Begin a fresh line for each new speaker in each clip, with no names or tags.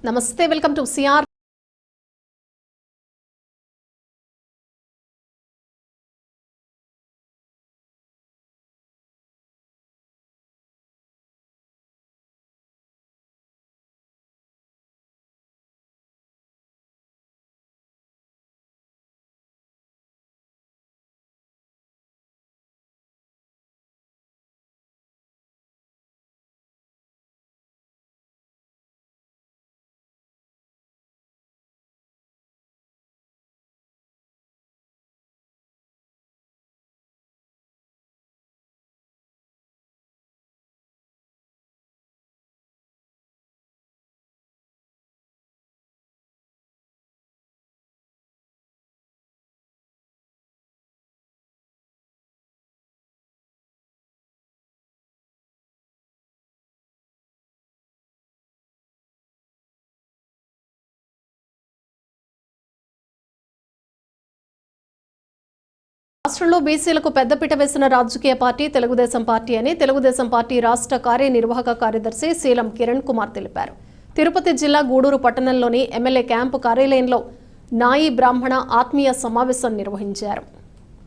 నమస్తే, welcome to CR. రాష్ట్రంలో బీసీలకు పెద్దపీట వేసిన రాజకీయ పార్టీ తెలుగుదేశం పార్టీ అని తెలుగుదేశం పార్టీ రాష్ట్ర కార్యనిర్వాహక కార్యదర్శి శీలం కిరణ్ కుమార్ తెలిపారు. తిరుపతి జిల్లా గూడూరు పట్టణంలోని ఎమ్మెల్యే క్యాంపు కార్యాలయంలో నాయి బ్రాహ్మణ ఆత్మీయ సమావేశం నిర్వహించారు.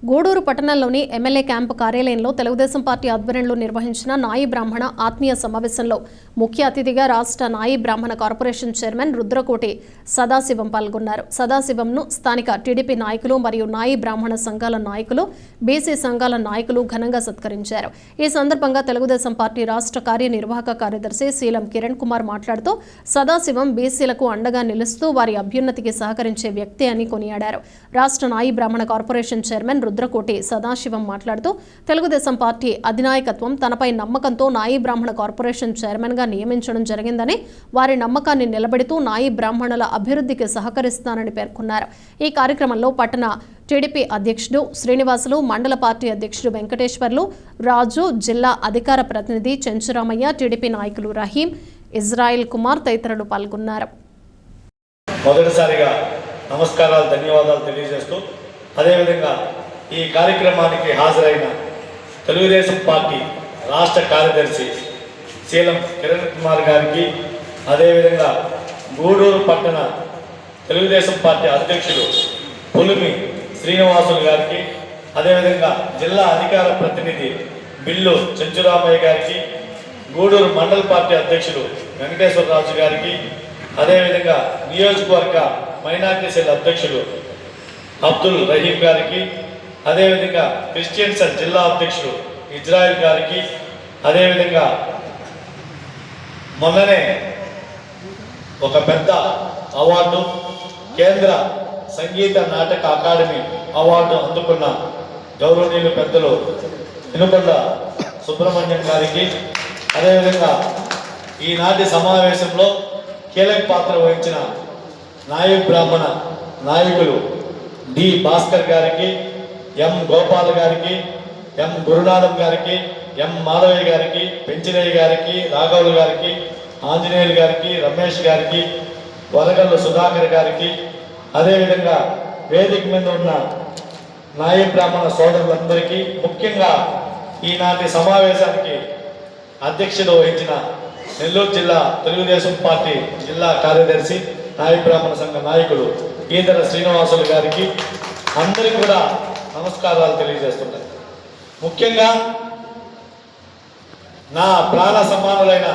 గూడూరు పట్టణంలోని ఎమ్మెల్యే క్యాంపు కార్యాలయంలో తెలుగుదేశం పార్టీ ఆధ్వర్యంలో నిర్వహించిన నాయి బ్రాహ్మణ ఆత్మీయ సమావేశంలో ముఖ్య అతిథిగా రాష్ట్ర నాయి బ్రాహ్మణ కార్పొరేషన్ చైర్మన్ రుద్రకోటి సదాశివం పాల్గొన్నారు. సదాశివంను స్థానిక టీడీపీ నాయకులు మరియు నాయి బ్రాహ్మణ సంఘాల నాయకులు, బీసీ సంఘాల నాయకులు ఘనంగా సత్కరించారు. ఈ సందర్భంగా తెలుగుదేశం పార్టీ రాష్ట్ర కార్యనిర్వాహక కార్యదర్శి శీలం కిరణ్ కుమార్ మాట్లాడుతూ సదాశివం బీసీలకు అండగా నిలుస్తూ వారి అభ్యున్నతికి సహకరించే వ్యక్తి అని కొనియాడారు. రాష్ట్ర నాయి బ్రాహ్మణ కార్పొరేషన్ చైర్మన్ రుద్రకోటి సదాశివం మాట్లాడుతూ తెలుగుదేశం పార్టీ అధినాయకత్వం తనపై నమ్మకంతో నాయి బ్రాహ్మణ కార్పొరేషన్ చైర్మన్ గా నియమించడం జరిగిందని, వారి నమ్మకాన్ని నిలబెడుతూ నాయి బ్రాహ్మణుల అభివృద్ధికి సహకరిస్తానని పేర్కొన్నారు. ఈ కార్యక్రమంలో పట్టణ టీడీపీ అధ్యక్షుడు శ్రీనివాసులు, మండల పార్టీ అధ్యక్షుడు వెంకటేశ్వర్లు, రాజు, జిల్లా అధికార ప్రతినిధి చెంచురామయ్య, టీడీపీ నాయకులు రహీం, ఇజ్రాయిల్ కుమార్ తదితరులు పాల్గొన్నారు.
మొదటిసారిగా నమస్కారాలు, ధన్యవాదాలు తెలియజేస్తూ అదేవిధంగా ఈ కార్యక్రమానికి హాజరైన తెలుగుదేశం పార్టీ రాష్ట్ర కార్యదర్శి శీలం కిరణ్ కుమార్ గారికి, అదేవిధంగా గూడూరు పట్టణ తెలుగుదేశం పార్టీ అధ్యక్షుడు పులిమి శ్రీనివాసులు గారికి, అదేవిధంగా జిల్లా అధికార ప్రతినిధి బిల్లు చెంచురామయ్య గారికి, గూడూరు మండల పార్టీ అధ్యక్షుడు వెంకటేశ్వరరాజు గారికి, అదేవిధంగా నియోజకవర్గ మైనార్టీ సెల్ అధ్యక్షుడు అబ్దుల్ రహీం గారికి, అదేవిధంగా క్రిస్టియన్ సెల్ జిల్లా అధ్యక్షుడు ఇజ్రాయిల్ గారికి, అదేవిధంగా మొన్ననే ఒక పెద్ద అవార్డు, కేంద్ర సంగీత నాటక అకాడమీ అవార్డు అందుకున్న గౌరవనీయులు పెద్దలు వినుకొండ సుబ్రహ్మణ్యం గారికి, అదేవిధంగా ఈనాటి సమావేశంలో కీలక పాత్ర వహించిన నాయి బ్రాహ్మణ నాయకులు డి భాస్కర్ గారికి, ఎం గోపాల్ గారికి, ఎం గురునాథం గారికి, ఎం మాధవయ్య గారికి, పెంచినయ్య గారికి, రాఘవులు గారికి, ఆంజనేయులు గారికి, రమేష్ గారికి, వరగల్లు సుధాకర్ గారికి, అదేవిధంగా వేదిక మీద ఉన్న నాయి బ్రాహ్మణ సోదరులందరికీ, ముఖ్యంగా ఈనాటి సమావేశానికి అధ్యక్షత వహించిన నెల్లూరు జిల్లా తెలుగుదేశం పార్టీ జిల్లా కార్యదర్శి నాయి బ్రాహ్మణ సంఘ నాయకులు ఈదర శ్రీనివాసులు గారికి అందరికీ కూడా నమస్కారాలు తెలియజేస్తున్నాను. ముఖ్యంగా నా ప్రాణ సమానులైన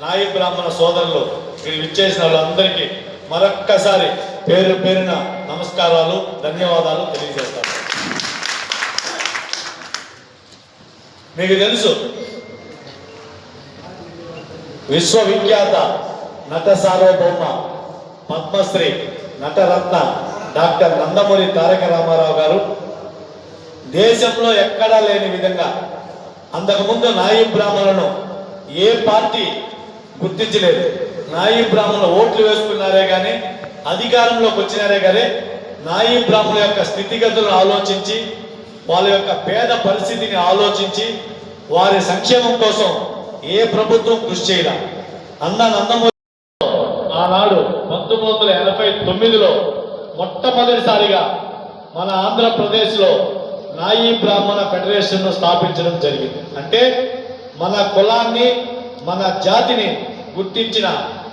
నాయి బ్రాహ్మణ సోదరులు వీళ్ళు ఇచ్చేసిన వాళ్ళందరికీ మరొక్కసారి పేరు పేరున నమస్కారాలు, ధన్యవాదాలు తెలియజేస్తాను. మీకు తెలుసు, విశ్వవిఖ్యాత నట సార్వభౌమ పద్మశ్రీ నటరత్న డాక్టర్ నందమూరి తారక రామారావు గారు దేశంలో ఎక్కడా లేని విధంగా అంతకుముందు నాయి బ్రాహ్మణులను ఏ పార్టీ గుర్తించలేదు. నాయి బ్రాహ్మణులు ఓట్లు వేసుకున్నారే కానీ, అధికారంలోకి వచ్చినారే కానీ, నాయి బ్రాహ్మణుల యొక్క స్థితిగతులను ఆలోచించి, వాళ్ళ యొక్క పేద పరిస్థితిని ఆలోచించి, వారి సంక్షేమం కోసం ఏ ప్రభుత్వం కృషి చేయరా. అన్న నందమూరి ఆనాడు 1989లో మొట్టమొదటిసారిగా మన ఆంధ్రప్రదేశ్లో నాయి బ్రాహ్మణ ఫెడరేషన్ను స్థాపించడం జరిగింది. అంటే మన కులాన్ని, మన జాతిని గుర్తించిన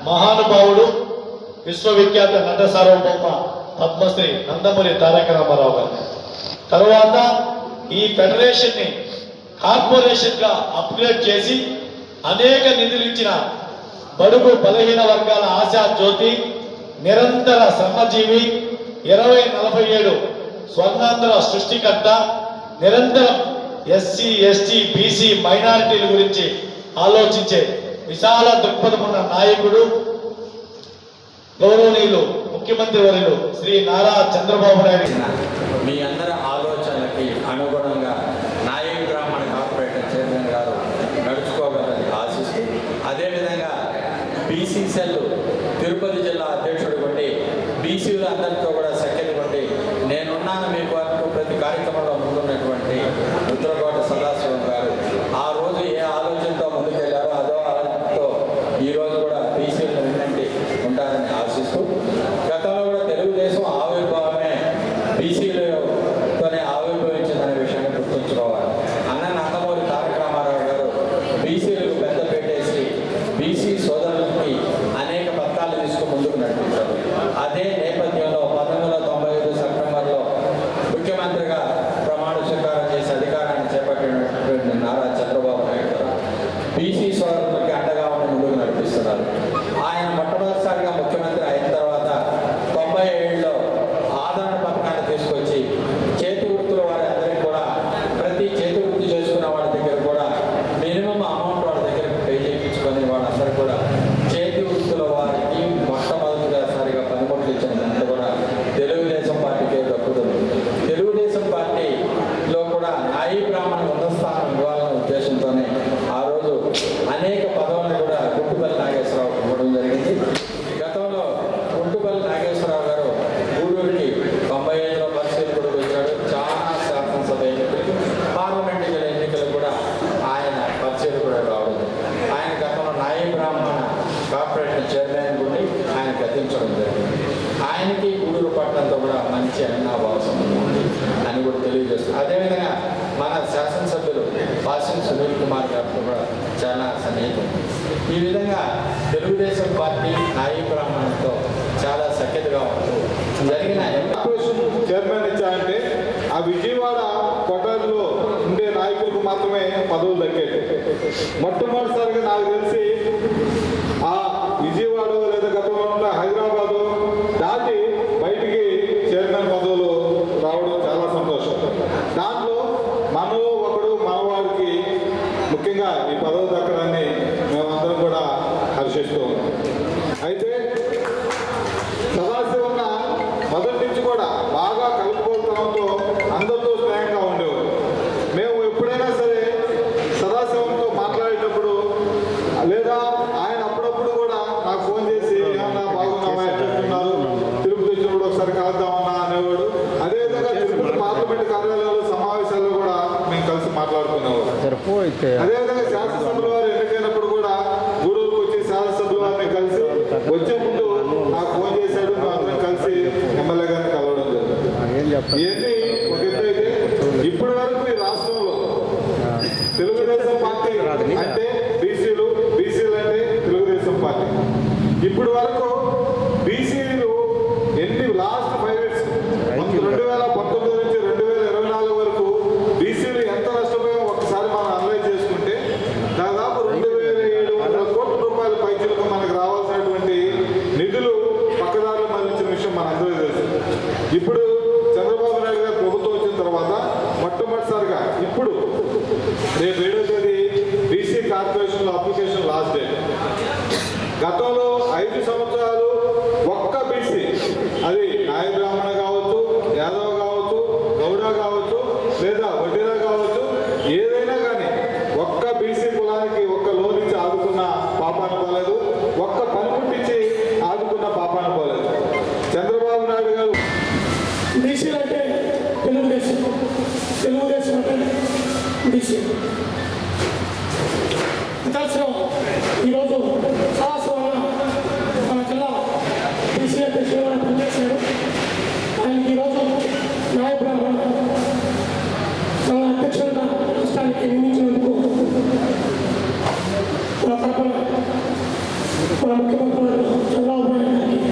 మహానుభావుడు విశ్వవిఖ్యాత నట సార్వభౌమ పద్మశ్రీ నందమూరి తారక రామారావు గారు. తర్వాత ఈ ఫెడరేషన్ని కార్పొరేషన్గా అప్గ్రేడ్ చేసి అనేక నిధులు ఇచ్చిన బడుగు బలహీన వర్గాల ఆశా జ్యోతి, నిరంతర శ్రమజీవి, 2047 స్వర్ణాంధ్ర సృష్టికర్త, నిరంతరం ఎస్సీ ఎస్టీ బీసీ మైనారిటీల గురించి ఆలోచించే విశాల దృక్పథం ఉన్న నాయకుడు, గౌరవనీయులు ముఖ్యమంత్రి వర్యులు శ్రీ నారా చంద్రబాబు నాయుడు.
మీ అందరి ఆలోచనలకి అనుగుణంగా నాయక్ బ్రాహ్మణ కార్పొరేషన్ చైర్మన్ గారు నడుచుకోగలని ఆశిస్తూ, అదేవిధంగా బీసీ సెల్ తిరుపతి జిల్లా అధ్యక్షుడు ఉండి బీసీలు అందరితో కూడా సఖ్యత ఉండి నేనున్నాను మీకు వరకు ప్రతి కార్యక్రమంలో ముందున్నటువంటి రుద్రకోట సదాశివం గారు ఆ రోజు ఏ ఆలోచనతో ముందుకెళ్లారో అదో ఆలోచనతో ఈరోజు కూడా బీసీలు వెన్నంటి ఉంటారని ఆశిస్తూ, గతంలో కూడా తెలుగుదేశం ఆవిర్భావమే బీసీలతోనే ఆవిర్భవించిందనే విషయాన్ని గుర్తుంచుకోవాలి. అన్న నందమూరి తారక రామారావు గారు బీసీలకు పెద్ద పెట్టేసి బీసీ సోదరులకి అనేక పథకాలు తీసుకుని ముందుకు నడిపించారు. అదే నేపథ్యంలో 1995 సెప్టెంబర్లో ముఖ్యమంత్రిగా ప్రమాణ స్వీకారం చేసి అధికారాన్ని చేపట్టినటువంటి నారా చంద్రబాబు నాయుడు గారు బీసీ సోదరులకి అండగా ఉండి ముందుకు నడిపిస్తున్నారు. ఆయన మొట్టమొదటిసారిగా ముఖ్యమంత్రి అయిన తర్వాత 97లో ఆదరణ పథకాన్ని తీసుకొచ్చి చేతి వృత్తుల వారి అందరికీ కూడా ప్రతి చేతి వృత్తి చేసుకున్న వాళ్ళ దగ్గర కూడా మినిమం అమౌంట్ వాళ్ళ దగ్గర పే చేయించుకొని వాళ్ళందరూ కూడా చేతి వృత్తుల వారికి మొట్టమొదటిసారిగా పనిముట్లు ఇచ్చినంత కూడా తెలుగుదేశం పార్టీకే దక్కుతుంది. తెలుగుదేశం పార్టీలో కూడా నాయీ బ్రాహ్మణ ఉన్నతస్థానం ఇవ్వాలనే ఉద్దేశంతోనే ఆ రోజు అనేక పదవులను కూడా గుంటుపల్లి నాగేశ్వరరావు ఇవ్వడం జరిగింది. గతంలో గుంటుపల్లి నాగేశ్వరరావు గారు గూడూరుకి 95లో పరిశీలకుడు వచ్చాడు. చాలా శాసనసభ ఎన్నికలు, పార్లమెంట్ ఎన్నికలు కూడా ఆయన పరిశీలకుడు రావడం. ఆయన గతంలో నాయీ బ్రాహ్మణ కార్పొరేషన్ చైర్మన్ గుండి ఆయన గతించడం జరిగింది. ఆయనకి గూడూరు పట్టణంతో కూడా మంచి అన్నాభావ సంబంధం ఉంది అని కూడా తెలియజేస్తుంది. అదేవిధంగా మన శాసనసభ్యులు వాసిం సునీల్ కుమార్ గారితో కూడా చాలా సన్నిహితం. ఈ విధంగా తెలుగుదేశం పార్టీ నాయీ బ్రాహ్మణంతో చాలా సఖ్యతగా ఉంటూ జరిగిన
చైర్మన్ ఇచ్చారంటే ఆ విజయవాడ కొట్టలో ఉండే నాయకులకు మాత్రమే పదవులు దక్కేది. మొట్టమొదటిసారిగా నాకు తెలిసి ఆ విజయవాడ లేదా గతంలో ఉన్న హైదరాబాదు దాటి బయటికి చైర్మన్ పదవులు రావడం చాలా సంతోషం. దాంట్లో మనలో ఒకడు మనవాడికి ముఖ్యంగా ఈ పదవి దక్కడాన్ని మేమందరం కూడా హర్షిస్తూ ఉన్నాం. అయితే సదాశివన్న మొదటి నుంచి కూడా బాగా కలుపుకోవడంతో అందరితో స్నేహంగా ఉండేవారు. మేము ఎప్పుడైనా సరే సదాశివంతో మాట్లాడేటప్పుడు లేదా ఆయన అప్పుడప్పుడు కూడా నాకు ఫోన్ చేసి ఏమన్నా బాగున్నావా, ఎట్లున్నారు, తిరుపతి వచ్చినప్పుడు ఒకసారి కలుద్దామన్నా అనేవాడు. అదేవిధంగా తిరుపతి పార్లమెంట్ కార్యాలయాలు సమావేశాల్లో కూడా మేము కలిసి మాట్లాడుకునేవారు. అదేవిధంగా శాసనసభ్యుల వారు ఎన్నికైనప్పుడు కూడా గూడూరుకు వచ్చి శాసనసభ్యుల వారిని కలిసి వచ్చే ముందు నాకు ఫోన్ చేశాడు. మేము అందరం కలిసి ఎమ్మెల్యే గారిని కలవడం జరిగింది. ఇవన్నీ ఒక ఎత్తు అయితే ఇప్పటి వరకు ఈ రాష్ట్రంలో తెలుగుదేశం పార్టీ అంటే బీసీలు అంటే తెలుగుదేశం పార్టీ. ఇప్పటి వరకు బీసీలు ఎన్ని లాస్ట్ 5 years 2019 నుంచి 2024 వరకు బీసీలు ఎంత నష్టపోయామో ఒకసారి మనం అనలైజ్ చేసుకుంటే దాదాపు 2700 కోట్ల రూపాయల పైచలకు మనకు రావాల్సినటువంటి నిధులు పక్కదారులు మళ్ళించిన విషయం మనందరూ తెలుసు. ఇప్పుడు చంద్రబాబు నాయుడు గారు ప్రభుత్వం వచ్చిన తర్వాత మొట్టమొదటిసారిగా ఇప్పుడు రేపు 7వ తేదీ బీసీ కార్పొరేషన్లో అప్లికేషన్ లాస్ట్ డేట్. గతంలో 5 సంవత్సరాలు ఒక్క బీసీ, అది నాయ బ్రాహ్మణ కావచ్చు, యాదవ్ కావచ్చు, గౌడ కావచ్చు, లేదా వడ్డీరా కావచ్చు, ఏదైనా కానీ ఒక్క బీసీ కులానికి ఒక్క లోన్ ఇచ్చి ఆదుకున్న పాపాన పోలేదు, ఒక్క పనిముట్టించి ఆదుకున్న పాపాన పోలేదు. చంద్రబాబు నాయుడు గారు
బీసీలు అంటే తెలుగుదేశం, తెలుగుదేశం అంటే బీసీ. దర్శనం ఈరోజు సదాశివన్న మన జిల్లా బీసీ అధ్యక్షులుగా పనిచేశాడు. ఆయనకి ఈరోజు నాయ బ్రాహ్మణ మన అధ్యక్షులుగా రాష్ట్రానికి నియమించినందుకు మన తరపున మన ముఖ్యమంత్రి చంద్రబాబు నాయుడు గారికి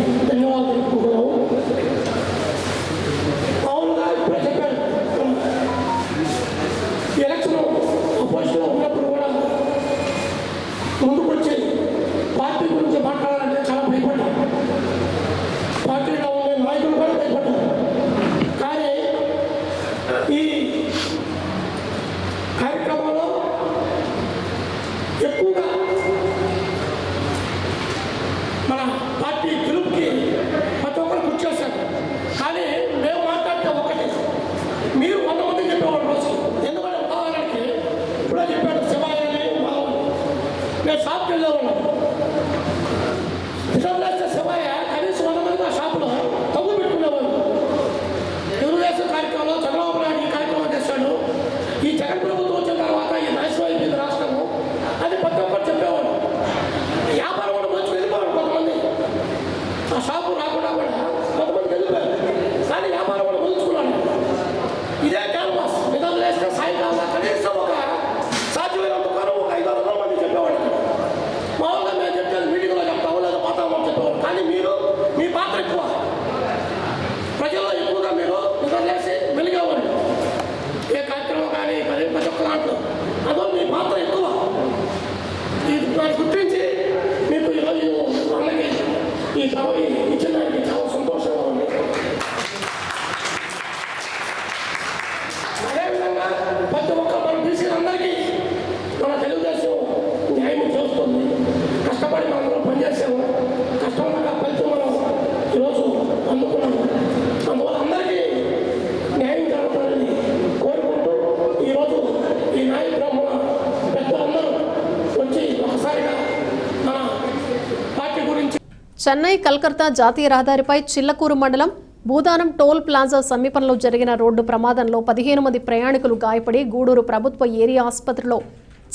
చెన్నై కల్కత్తా జాతీయ రహదారిపై చిల్లకూరు మండలం భూదానం టోల్ ప్లాజా సమీపంలో జరిగిన రోడ్డు ప్రమాదంలో 15 మంది ప్రయాణికులు గాయపడి గూడూరు ప్రభుత్వ ఏరియా ఆసుపత్రిలో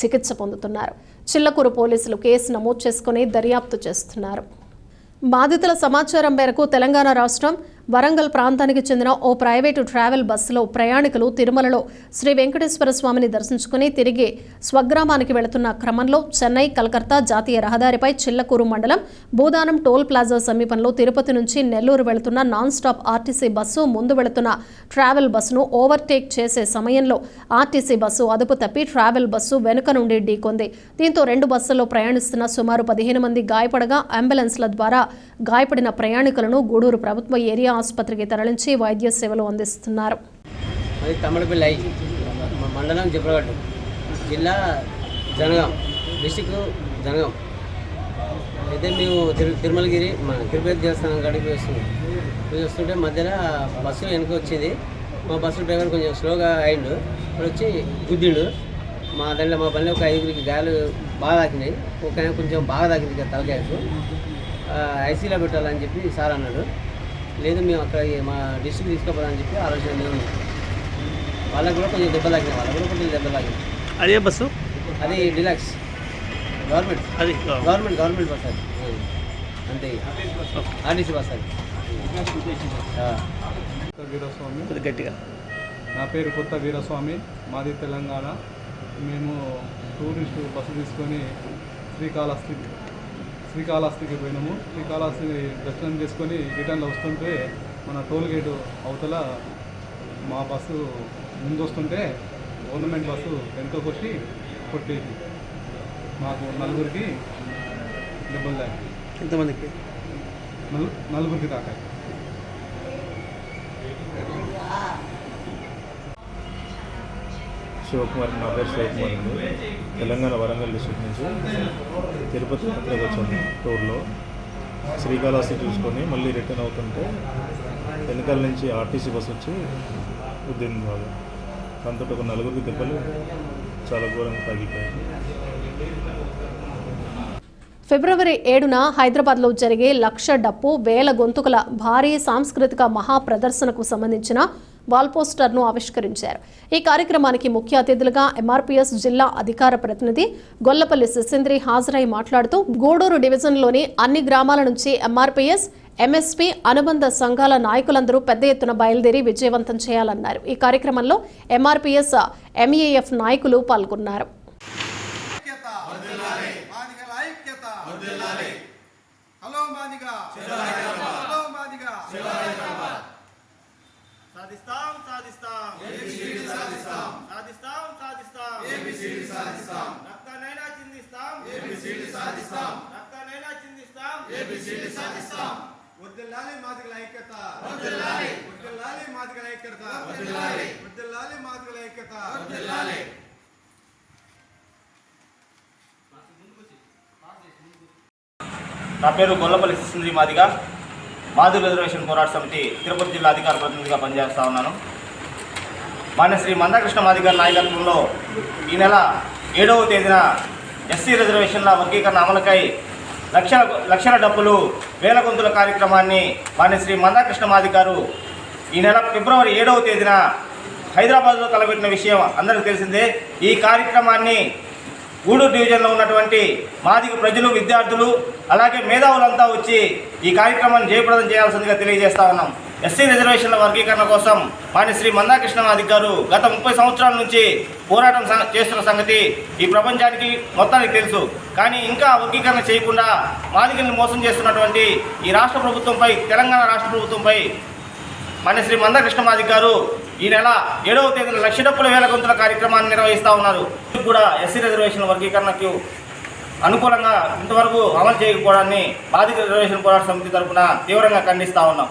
చికిత్స పొందుతున్నారు. చిల్లకూరు పోలీసులు కేసు నమోదు చేసుకుని దర్యాప్తు చేస్తున్నారు. బాధితుల సమాచారం మేరకు తెలంగాణ రాష్ట్రం వరంగల్ ప్రాంతానికి చెందిన ఓ ప్రైవేటు ట్రావెల్ బస్సులో ప్రయాణికులు తిరుమలలో శ్రీ వెంకటేశ్వర స్వామిని దర్శించుకుని తిరిగి స్వగ్రామానికి వెళుతున్న క్రమంలో చెన్నై కల్కత్తా జాతీయ రహదారిపై చిల్లకూరు మండలం భూదానం టోల్ ప్లాజా సమీపంలో తిరుపతి నుంచి నెల్లూరు వెళుతున్న నాన్ స్టాప్ ఆర్టీసీ బస్సు ముందు వెళుతున్న ట్రావెల్ బస్సును ఓవర్టేక్ చేసే సమయంలో ఆర్టీసీ బస్సు అదుపు తప్పి ట్రావెల్ బస్సు వెనుక నుండి ఢీకొంది. దీంతో 2 బస్సుల్లో ప్రయాణిస్తున్న సుమారు 15 మంది గాయపడగా అంబులెన్స్ల ద్వారా గాయపడిన ప్రయాణికులను గూడూరు ప్రభుత్వ ఏరియా ఆసుపత్రికి తరలించి వైద్య సేవలు అందిస్తున్నారు.
అది తమ్మడపల్లి మండలం జిబ్రగడ్డ, జిల్లా జనగాం, డిస్టిక్ జనగాం. అయితే మేము తిరుమలగిరి మన తిరుపతి దేవస్థానం కాడికి వస్తుంటే మధ్యలో బస్సు వెనక వచ్చింది. మా బస్సు డ్రైవర్ కొంచెం స్లోగా అయిండు, ఇప్పుడు వచ్చి గుద్దిండు. మా బండిలో ఒక 5గురికి గాయాలు బాగా తాకినాయి. ఒక కొంచెం బాగా తాకింది తలకాయకు, ఐసీలో పెట్టాలని చెప్పి సార్ అన్నాడు. లేదు మేము అక్కడ మా డిస్ట్రిక్ట్ తీసుకోపోదామని చెప్పి ఆలోచన లేదు. వాళ్ళకు కూడా కొంచెం దెబ్బ తాకినాయి, వాళ్ళకు కూడా కొంచెం దెబ్బ తాకినాయి.
అదే బస్సు, అది
డిలాక్స్ గవర్నమెంట్ బస్ అది, అంతే ఆర్టీసీ బస్ అది.
వీరస్వామి
గట్టిగా.
నా పేరు కొత్త వీరస్వామి, మాది తెలంగాణ. మేము టూరిస్టు బస్సు తీసుకొని శ్రీకాళహస్తికి పోయినాము. శ్రీకాళహస్తి దర్శనం చేసుకొని రిటర్న్లో వస్తుంటే మన టోల్ గేటు అవతల మా బస్సు ముందు వస్తుంటే గవర్నమెంట్ బస్సు వెనుకకు వచ్చి కొట్టేది. మాకు 4గురికి దెబ్బలు తాకాయి.
ఎంతమందికి?
4గురికి తాకాయి.
శివకుమార్, నా పేరు శివకుమార్ అండి. తెలంగాణ వరంగల్ డిస్ట్రిక్ట్ నుంచి తిరుపతి యాత్రకు వచ్చాము. టూర్లో శ్రీకాళహస్తి చూసుకొని మళ్ళీ రిటర్న్ అవుతుంటే వెనకాల నుంచి ఆర్టీసీ బస్ వచ్చి ఉద్దింది బాగా. దాంతో ఒక 4గురికి దెబ్బలు చాలా ఘోరంగా తగ్గిపోయాయి.
ఫిబ్రవరి 7న హైదరాబాద్లో జరిగే లక్ష డప్పు వేల గొంతుకుల భారీ సాంస్కృతిక మహాప్రదర్శనకు సంబంధించిన వాల్ పోస్టర్ను ఆవిష్కరించారు. ఈ కార్యక్రమానికి ముఖ్య అతిథులుగా ఎంఆర్పీఎస్ జిల్లా అధికార ప్రతినిధి గొల్లపల్లి శిశేంద్రి హాజరై మాట్లాడుతూ గూడూరు డివిజన్లోని అన్ని గ్రామాల నుంచి ఎంఆర్పీఎస్, ఎంఎస్పీ అనుబంధ సంఘాల నాయకులందరూ పెద్ద ఎత్తున బయలుదేరి విజయవంతం చేయాలన్నారు. ఈ కార్యక్రమంలో ఎంఆర్పీఎస్, ఎంఏఎఫ్ నాయకులు పాల్గొన్నారు.
నా పేరు గొల్లపల్లి శిశేంద్రి మాదిగా, మాదిగ రిజర్వేషన్ పోరాట సమితి తిరుపతి జిల్లా అధికార ప్రతినిధిగా పనిచేస్తూ ఉన్నాను. మాన్య శ్రీ మందాకృష్ణ మాదిగ నాయకత్వంలో ఈ నెల 7వ తేదీన ఎస్సీ రిజర్వేషన్ల వర్గీకరణ అమలుకై లక్షల డబ్బులు వేల గొంతుల కార్యక్రమాన్ని మాన్య శ్రీ మందాకృష్ణ మాదిగ గారు ఈ నెల ఫిబ్రవరి 7వ తేదీన హైదరాబాద్లో తలపెట్టిన విషయం అందరికీ తెలిసిందే. ఈ కార్యక్రమాన్ని గూడూరు డివిజన్లో ఉన్నటువంటి మాదిగ ప్రజలు, విద్యార్థులు, అలాగే మేధావులంతా వచ్చి ఈ కార్యక్రమాన్ని జయప్రదం చేయాల్సిందిగా తెలియజేస్తా ఉన్నాం. ఎస్సీ రిజర్వేషన్ల వర్గీకరణ కోసం మాన్య శ్రీ మందాకృష్ణ మాదిగ గారు గత 30 సంవత్సరాల నుంచి పోరాటం చేస్తున్న సంగతి ఈ ప్రపంచానికి మొత్తానికి తెలుసు. కానీ ఇంకా వర్గీకరణ చేయకుండా మాదిగల్ని మోసం చేస్తున్నటువంటి ఈ రాష్ట్ర ప్రభుత్వంపై, తెలంగాణ రాష్ట్ర ప్రభుత్వంపై మాన్య శ్రీ మందాకృష్ణ మాదిగ గారు ఈ నెల 7వ తేదీన లక్ష డప్పుల వేల గొంతుల కార్యక్రమాన్ని నిర్వహిస్తూ ఉన్నారు. కూడా ఎస్సీ రిజర్వేషన్ల వర్గీకరణకు అనుకూలంగా ఇంతవరకు అమలు చేయకపోవడాన్ని మాదిగ రిజర్వేషన్ పోరాట సమితి తరఫున తీవ్రంగా ఖండిస్తూ ఉన్నాం.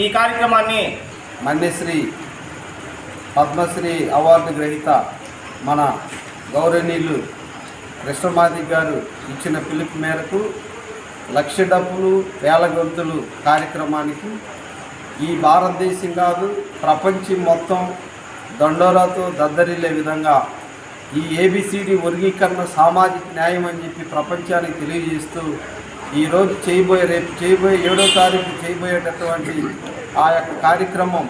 ఈ కార్యక్రమాన్ని
మన్యశ్రీ పద్మశ్రీ అవార్డు గ్రహీత మన గౌరవనీయులు కృష్ణమాదిగ గారు ఇచ్చిన పిలుపు మేరకు లక్ష డప్పులు వేల గొంతులు కార్యక్రమానికి ఈ భారతదేశం కాదు ప్రపంచం మొత్తం దండోరాతో దద్దరిల్లే విధంగా ఈ ఏబిసిడి వర్గీకరణ సామాజిక న్యాయం అని చెప్పి ప్రపంచానికి తెలియజేస్తూ
ఈరోజు రేపు చేయబోయే 7వ తారీఖు చేయబోయేటటువంటి ఆ యొక్క కార్యక్రమం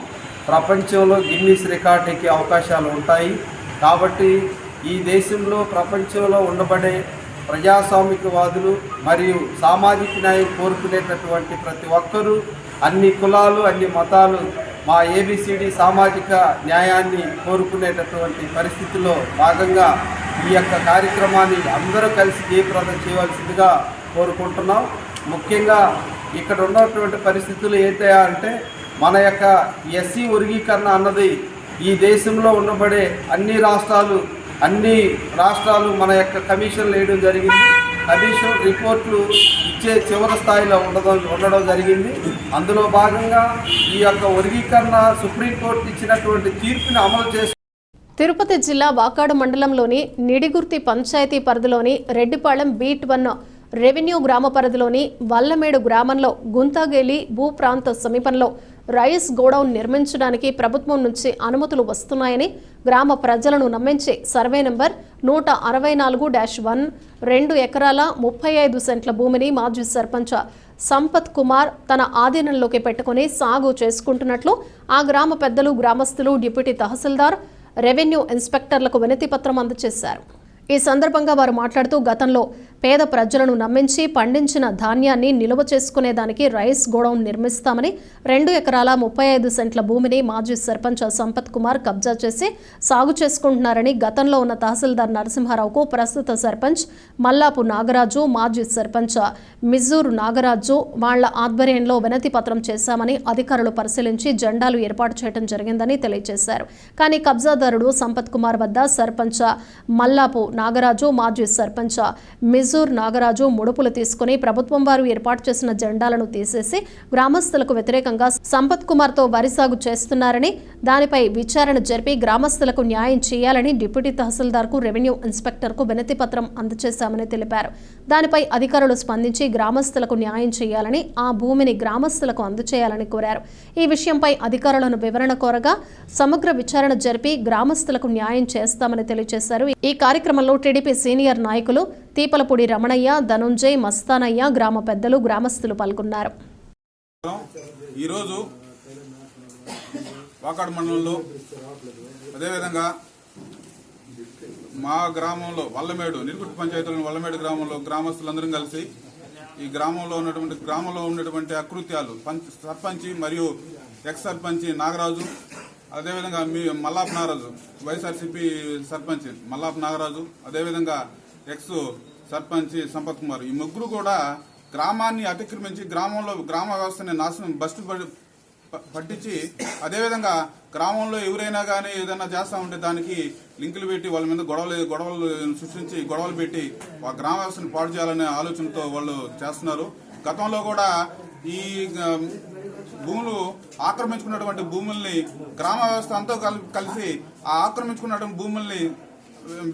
ప్రపంచంలో గిన్నీస్ రికార్డ్ ఎక్కే అవకాశాలు ఉంటాయి. కాబట్టి ఈ దేశంలో ప్రపంచంలో ఉండబడే ప్రజాస్వామికవాదులు మరియు సామాజిక న్యాయం కోరుకునేటటువంటి ప్రతి ఒక్కరూ అన్ని కులాలు అన్ని మతాలు మా ఏబిసిడి సామాజిక న్యాయాన్ని కోరుకునేటటువంటి పరిస్థితిలో భాగంగా ఈ యొక్క కార్యక్రమాన్ని అందరూ కలిసి జయప్రదం చేయవలసిందిగా కోరుకుంటున్నాం. ముఖ్యంగా ఇక్కడ ఉన్నటువంటి పరిస్థితులు ఏంటయా అంటే మన యొక్క ఎస్సీ వర్గీకరణ అన్నది ఈ దేశంలో ఉండబడే అన్ని రాష్ట్రాలు మన యొక్క కమిషన్లు వేయడం జరిగింది. కమిషన్ రిపోర్ట్లు ఇచ్చే చివరి స్థాయిలో ఉండడం జరిగింది. అందులో భాగంగా ఈ యొక్క వర్గీకరణ సుప్రీంకోర్టు ఇచ్చినటువంటి తీర్పుని అమలు చేసి
తిరుపతి జిల్లా వాకాడు మండలంలోని నిడిగుర్తి పంచాయతీ పరిధిలోని రెడ్డిపాళెం బీట్ 1 రెవెన్యూ గ్రామ పరిధిలోని వల్లమేడు గ్రామంలో గుంతగేలి భూ ప్రాంత సమీపంలో రైస్ గోడౌన్ నిర్మించడానికి ప్రభుత్వం నుంచి అనుమతులు వస్తున్నాయని గ్రామ ప్రజలను నమ్మించి సర్వే నంబర్ 164-1 2 ఎకరాల 35 సెంట్ల భూమిని మాజీ సర్పంచ్ సంపత్ కుమార్ తన ఆధీనంలోకి పెట్టుకుని సాగు చేసుకుంటున్నట్లు ఆ గ్రామ పెద్దలు, గ్రామస్తులు, డిప్యూటీ తహసీల్దార్, రెవెన్యూ ఇన్స్పెక్టర్లకు వినతి పత్రం అందజేశారు. ఈ సందర్భంగా వారు మాట్లాడుతూ గతంలో పేద ప్రజలను నమ్మించి పండించిన ధాన్యాన్ని నిల్వ చేసుకునేదానికి రైస్ గోడౌన్ నిర్మిస్తామని 2 ఎకరాల 35 సెంట్ల భూమిని మాజీ సర్పంచ్ సంపత్ కుమార్ కబ్జా చేసి సాగు చేసుకుంటున్నారని గతంలో ఉన్న తహసీల్దార్ నరసింహారావుకు ప్రస్తుత సర్పంచ్ మల్లాపు నాగరాజు, మాజీ సర్పంచ్ మిజూరు నాగరాజు వాళ్ల ఆధ్వర్యంలో వినతి పత్రం చేశామని అధికారులు పరిశీలించి జెండాలు ఏర్పాటు చేయడం జరిగిందని తెలియజేశారు. కానీ కబ్జాదారుడు సంపత్ కుమార్ వద్ద సర్పంచ్ మల్లాపు నాగరాజు, మాజీ సర్పంచ్ మిజూర్ నాగరాజు ముడుపులు తీసుకుని ప్రభుత్వం వారు ఏర్పాటు చేసిన జెండాలను తీసేసి గ్రామస్తులకు వ్యతిరేకంగా సంపత్ కుమార్తో వరి సాగు చేస్తున్నారని, దానిపై విచారణ జరిపి గ్రామస్తులకు న్యాయం చేయాలని డిప్యూటీ తహసీల్దార్కు, రెవెన్యూ ఇన్స్పెక్టర్కు వినతి పత్రం అందజేశామని తెలిపారు. దానిపై అధికారులు స్పందించి గ్రామస్తులకు న్యాయం చేయాలని, ఆ భూమిని గ్రామస్తులకు అందజేయాలని కోరారు. ఈ విషయంపై అధికారులను వివరణ కోరగా సమగ్ర విచారణ జరిపి గ్రామస్తులకు న్యాయం చేస్తామని తెలియజేశారు. ఈ కార్యక్రమంలో టీడీపీ సీనియర్ నాయకులు తీపలపూడి రమణయ్య, ధనుంజయ్, మస్తానయ్య, గ్రామ పెద్దలు, గ్రామస్తులు పాల్గొన్నారు.
ఈరోజు వాకాడు మండలంలో అదేవిధంగా మా గ్రామంలో వల్లమేడు నిరుగుట్టు పంచాయతీలోని వల్లమేడు గ్రామంలో గ్రామస్తులందరం కలిసి ఈ గ్రామంలో ఉన్నటువంటి అకృత్యాలు సర్పంచి మరియు ఎక్స్ సర్పంచి నాగరాజు, అదేవిధంగా మల్లాపు నాగరాజు, వైఎస్ఆర్సీపీ సర్పంచ్ మల్లాపు నాగరాజు, అదేవిధంగా ఎక్స్ సర్పంచ్ సంపత్ కుమార్, ఈ ముగ్గురు కూడా గ్రామాన్ని అతిక్రమించి గ్రామ వ్యవస్థని నాశనం బస్టు పట్టించి, అదేవిధంగా గ్రామంలో ఎవరైనా కానీ ఏదైనా చేస్తా ఉంటే దానికి లింకులు పెట్టి వాళ్ళ మీద గొడవలు సృష్టించి గొడవలు పెట్టి ఆ గ్రామ వ్యవస్థను పాడు చేయాలనే ఆలోచనతో వాళ్ళు చేస్తున్నారు. గతంలో కూడా ఈ భూములు ఆక్రమించుకున్నటువంటి భూముల్ని గ్రామ వ్యవస్థ అంతా కలిసి ఆ ఆక్రమించుకున్నటువంటి భూముల్ని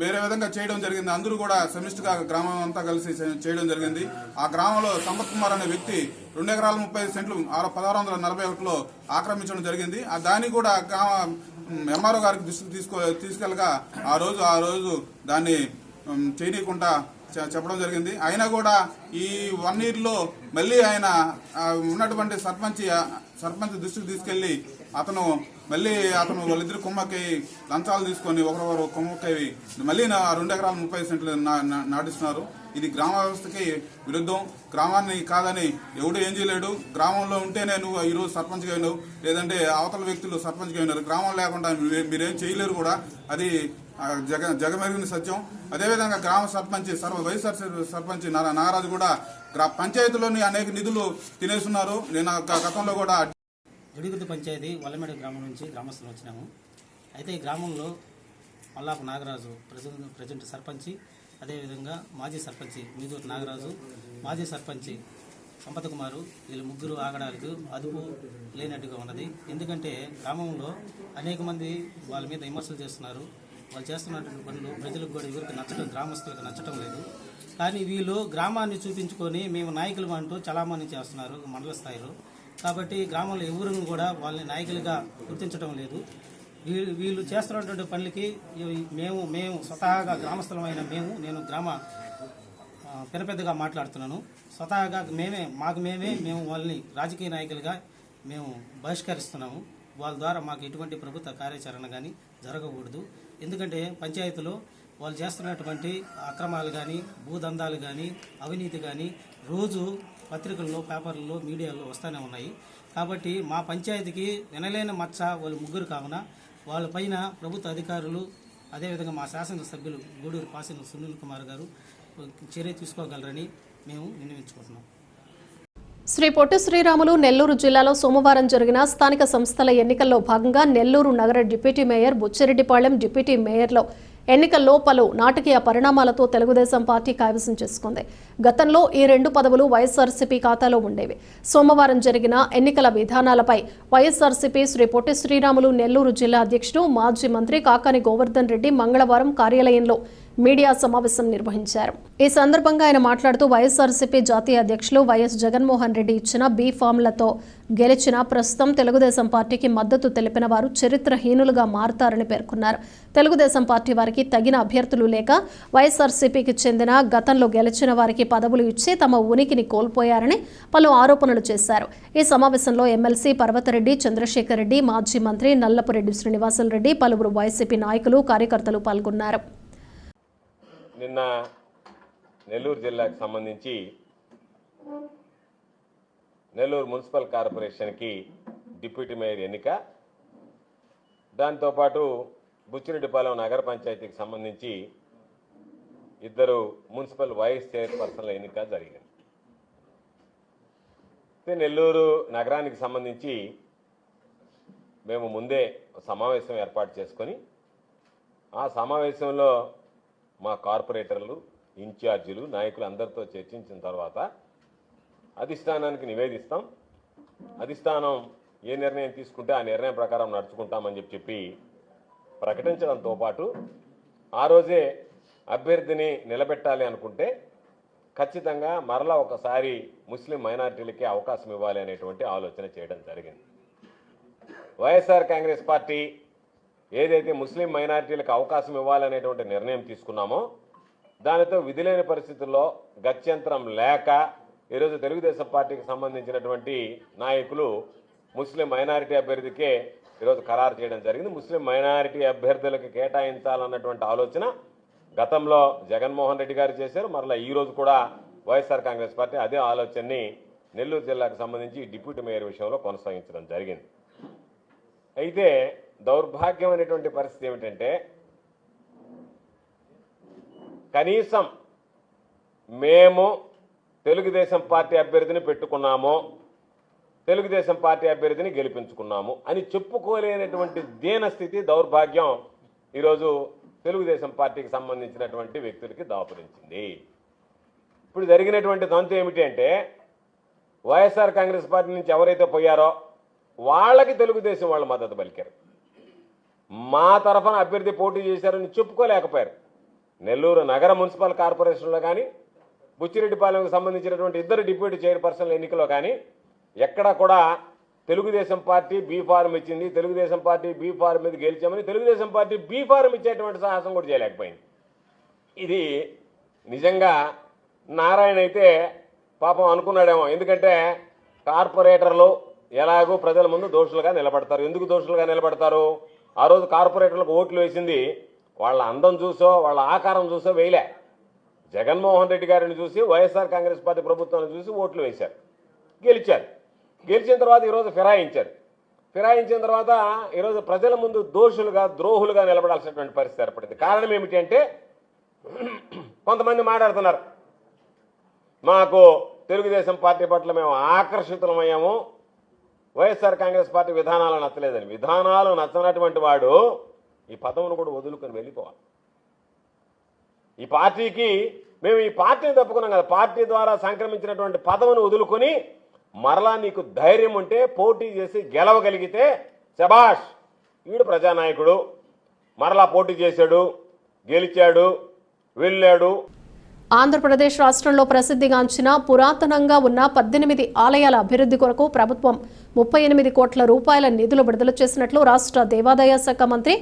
వేరే విధంగా చేయడం జరిగింది. అందరూ కూడా సమిష్టిగా గ్రామం అంతా కలిసి చేయడం జరిగింది. ఆ గ్రామంలో సంపత్ కుమార్ అనే వ్యక్తి 2 ఎకరాల 35 సెంట్లు 1641లో ఆక్రమించడం జరిగింది. దాన్ని కూడా ఎంఆర్ఓ గారికి దృష్టికి తీసుకెళ్ళగా ఆ రోజు దాన్ని చేయనీయకుండా చెప్పడం జరిగింది. అయినా కూడా ఈ 1 yearలో మళ్ళీ ఆయన ఉన్నటువంటి సర్పంచ్ దృష్టికి తీసుకెళ్లి వాళ్ళిద్దరు కుమ్మక్కై లంచాలు తీసుకొని ఒకరొకరు కుమ్మక్కై మళ్ళీ 2 ఎకరాల 30 సెంట్లు నాటిస్తున్నారు. ఇది గ్రామ వ్యవస్థకి విరుద్ధం. గ్రామాన్ని కాదని ఎవడు ఏం చేయలేడు. గ్రామంలో ఉంటేనే నువ్వు ఈరోజు సర్పంచ్గా అయినావు, లేదంటే అవతల వ్యక్తులు సర్పంచ్గా అయినారు. గ్రామం లేకుండా మీరేం చేయలేరు కూడా. అది జగమెరిగిన సత్యం. అదేవిధంగా గ్రామ సర్పంచ్ వైఎస్ఆర్ సర్పంచ్ నాగరాజు కూడా పంచాయతీలోని అనేక నిధులు తినేస్తున్నారు. నేను గతంలో కూడా
జడిగుర్తి పంచాయతీ వల్లమేడు గ్రామం నుంచి గ్రామస్తులు వచ్చినాము. అయితే ఈ గ్రామంలో మల్లాపు నాగరాజు ప్రజెంట్ సర్పంచి, అదేవిధంగా మాజీ సర్పంచి మిజూరు నాగరాజు, మాజీ సర్పంచి సంపత్ కుమారు, వీళ్ళు ముగ్గురు ఆగడానికి అదుపు లేనట్టుగా ఉన్నది. ఎందుకంటే గ్రామంలో అనేక మంది వాళ్ళ మీద విమర్శలు చేస్తున్నారు. వాళ్ళు చేస్తున్నటువంటి పనులు ప్రజలకు కూడా ఎవరికి నచ్చడం, గ్రామస్తులకు నచ్చటం లేదు. కానీ వీళ్ళు గ్రామాన్ని చూపించుకొని మేము నాయకులు అంటూ చలామణి చేస్తున్నారు మండల స్థాయిలో. కాబట్టి గ్రామంలో ఎవరు కూడా వాళ్ళని నాయకులుగా గుర్తించడం లేదు. వీళ్ళు చేస్తున్నటువంటి పనులకి మేము స్వతహాగా గ్రామస్థలమైన నేను గ్రామ పెద్దగా మాట్లాడుతున్నాను. స్వతహాగా మేము వాళ్ళని రాజకీయ నాయకులుగా మేము బహిష్కరిస్తున్నాము. వాళ్ళ ద్వారా మాకు ఎటువంటి ప్రభుత్వ కార్యాచరణ కానీ జరగకూడదు. ఎందుకంటే పంచాయతీలో వాళ్ళు చేస్తున్నటువంటి అక్రమాలు కానీ, భూదందాలు కానీ, అవినీతి కానీ రోజు పత్రికల్లో, పేపర్లలో, మీడియాలో వస్తూనే ఉన్నాయి. కాబట్టి మా పంచాయతీకి వినలేని మచ్చ వాళ్ళు ముగ్గురు కావున వాళ్ళపైన ప్రభుత్వ అధికారులు, అదేవిధంగా మా శాసనసభ్యులు గూడూరు పాసిన సునీల్ కుమార్ గారు చర్య తీసుకోగలరని మేము విన్నవించుకుంటున్నాం.
శ్రీ పొట్టి శ్రీరాములు నెల్లూరు జిల్లాలో సోమవారం జరిగిన స్థానిక సంస్థల ఎన్నికల్లో భాగంగా నెల్లూరు నగర డిప్యూటీ మేయర్ బుచ్చిరెడ్డిపాళెం డిప్యూటీ మేయర్లో ఎన్నికల్లో పలు నాటకీయ పరిణామాలతో తెలుగుదేశం పార్టీ కైవసం చేసుకుంది. గతంలో ఈ 2 పదవులు వైఎస్ఆర్సీపీ ఖాతాలో ఉండేవి. సోమవారం జరిగిన ఎన్నికల విధానాలపై వైఎస్ఆర్సీపీ శ్రీ పొట్టి శ్రీరాములు నెల్లూరు జిల్లా అధ్యక్షుడు మాజీ మంత్రి కాకాని గోవర్ధన్ రెడ్డి మంగళవారం కార్యాలయంలో మీడియా సమావేశం నిర్వహించారు. ఈ సందర్భంగా ఆయన మాట్లాడుతూ వైఎస్ఆర్సీపీ జాతీయ అధ్యక్షులు వైఎస్ జగన్మోహన్ రెడ్డి ఇచ్చిన బీ ఫామ్లతో గెలిచిన ప్రస్తుతం తెలుగుదేశం పార్టీకి మద్దతు తెలిపిన వారు చరిత్రహీనులుగా మారతారని పేర్కొన్నారు. తెలుగుదేశం పార్టీ వారికి తగిన అభ్యర్థులు లేక వైఎస్ఆర్సీపీకి చెందిన గతంలో గెలిచిన వారికి పదవులు ఇచ్చి తమ ఉనికిని కోల్పోయారని పలు ఆరోపణలు చేశారు. ఈ సమావేశంలో ఎమ్మెల్సీ పర్వతరెడ్డి, చంద్రశేఖర్ రెడ్డి, మాజీ మంత్రి నల్లపురెడ్డి శ్రీనివాసులరెడ్డి, పలువురు వైసీపీ నాయకులు, కార్యకర్తలు పాల్గొన్నారు.
నిన్న నెల్లూరు జిల్లాకు సంబంధించి నెల్లూరు మున్సిపల్ కార్పొరేషన్కి డిప్యూటీ మేయర్ ఎన్నిక, దాంతోపాటు బుచ్చిరెడ్డిపాలెం నగర పంచాయతీకి సంబంధించి 2 మున్సిపల్ వైస్ చైర్పర్సన్ల ఎన్నిక జరిగింది. నెల్లూరు నగరానికి సంబంధించి మేము ముందే సమావేశం ఏర్పాటు చేసుకొని ఆ సమావేశంలో మా కార్పొరేటర్లు, ఇన్ఛార్జీలు, నాయకులు అందరితో చర్చించిన తర్వాత అధిష్టానానికి నివేదిస్తాం. అధిష్టానం ఏ నిర్ణయం తీసుకుంటే ఆ నిర్ణయం ప్రకారం నడుచుకుంటామని చెప్పి ప్రకటించడంతో పాటు ఆ రోజే అభ్యర్థిని నిలబెట్టాలి అనుకుంటే ఖచ్చితంగా మరలా ఒకసారి ముస్లిం మైనారిటీలకి అవకాశం ఇవ్వాలి అనేటువంటి ఆలోచన చేయడం జరిగింది. వైఎస్ఆర్ కాంగ్రెస్ పార్టీ ఏదైతే ముస్లిం మైనారిటీలకు అవకాశం ఇవ్వాలనేటువంటి నిర్ణయం తీసుకున్నామో దానితో విధిలేని పరిస్థితుల్లో గత్యంతరం లేక ఈరోజు తెలుగుదేశం పార్టీకి సంబంధించినటువంటి నాయకులు ముస్లిం మైనారిటీ అభ్యర్థికే ఈరోజు ఖరారు చేయడం జరిగింది. ముస్లిం మైనారిటీ అభ్యర్థులకు కేటాయించాలన్నటువంటి ఆలోచన గతంలో జగన్మోహన్ రెడ్డి గారు చేశారు. మరలా ఈరోజు కూడా వైఎస్ఆర్ కాంగ్రెస్ పార్టీ అదే ఆలోచనని నెల్లూరు జిల్లాకు సంబంధించి డిప్యూటీ మేయర్ విషయంలో కొనసాగించడం జరిగింది. అయితే దౌర్భాగ్యమైనటువంటి పరిస్థితి ఏమిటంటే కనీసం మేము తెలుగుదేశం పార్టీ అభ్యర్థిని పెట్టుకున్నాము, తెలుగుదేశం పార్టీ అభ్యర్థిని గెలిపించుకున్నాము అని చెప్పుకోలేనటువంటి దీనస్థితి, దౌర్భాగ్యం ఈరోజు తెలుగుదేశం పార్టీకి సంబంధించినటువంటి వ్యక్తులకి దాపురించింది. ఇప్పుడు జరిగినటువంటి దంతు ఏమిటి అంటే వైఎస్ఆర్ కాంగ్రెస్ పార్టీ నుంచి ఎవరైతే పోయారో వాళ్ళకి తెలుగుదేశం వాళ్ళు మద్దతు పలికారు. మా తరఫున అభ్యర్థి పోటీ చేశారని చెప్పుకోలేకపోయారు. నెల్లూరు నగర మున్సిపల్ కార్పొరేషన్లో కానీ, బుచ్చిరెడ్డిపాలెంకు సంబంధించినటువంటి 2 డిప్యూటీ చైర్పర్సన్ల ఎన్నికలో కానీ ఎక్కడ కూడా తెలుగుదేశం పార్టీ బీ ఫారం ఇచ్చింది, తెలుగుదేశం పార్టీ బీ ఫారం మీద గెలిచామని తెలుగుదేశం పార్టీ బీ ఫారం ఇచ్చేటువంటి సాహసం కూడా చేయలేకపోయింది. ఇది నిజంగా నారాయణ అయితే పాపం అనుకున్నాడేమో. ఎందుకంటే కార్పొరేటర్లు ఎలాగో ప్రజల ముందు దోషులుగా నిలబడతారు. ఎందుకు దోషులుగా నిలబడతారు? ఆ రోజు కార్పొరేటర్లకు ఓట్లు వేసింది వాళ్ళ అందం చూసో వాళ్ళ ఆకారం చూసో వేయలే. జగన్మోహన్ రెడ్డి గారిని చూసి, వైఎస్ఆర్ కాంగ్రెస్ పార్టీ ప్రభుత్వాన్ని చూసి ఓట్లు వేశారు, గెలిచారు. గెలిచిన తర్వాత ఈరోజు ఫిరాయించారు. ఫిరాయించిన తర్వాత ఈరోజు ప్రజల ముందు దోషులుగా, ద్రోహులుగా నిలబడాల్సినటువంటి పరిస్థితి ఏర్పడింది. కారణం ఏమిటి అంటే కొంతమంది మాట్లాడుతున్నారు, మాకు తెలుగుదేశం పార్టీ పట్ల మేము ఆకర్షితులమయ్యాము, వైఎస్ఆర్ కాంగ్రెస్ పార్టీ విధానాలు నచ్చలేదని. విధానాలు నచ్చనటువంటి వాడు ఈ పదవును కూడా వదులుకొని వెళ్ళిపోవాలి. ఈ పార్టీకి మేము ఈ పార్టీని తప్పుకున్నాం కదా, పార్టీ ద్వారా సంక్రమించినటువంటి పదవును వదులుకొని మరలా నీకు ధైర్యం ఉంటే పోటీ చేసి గెలవగలిగితే శబాష్, వీడు ప్రజానాయకుడు, మరలా పోటీ చేశాడు, గెలిచాడు, వెళ్ళాడు.
ఆంధ్రప్రదేశ్ రాష్ట్రంలో ప్రసిద్ధిగాంచిన పురాతనంగా ఉన్న 18 ఆలయాల అభివృద్ధి కొరకు ప్రభుత్వం 38 కోట్ల రూపాయల నిధులు విడుదల చేసినట్లు రాష్ట్ర దేవాదాయ శాఖ మంత్రి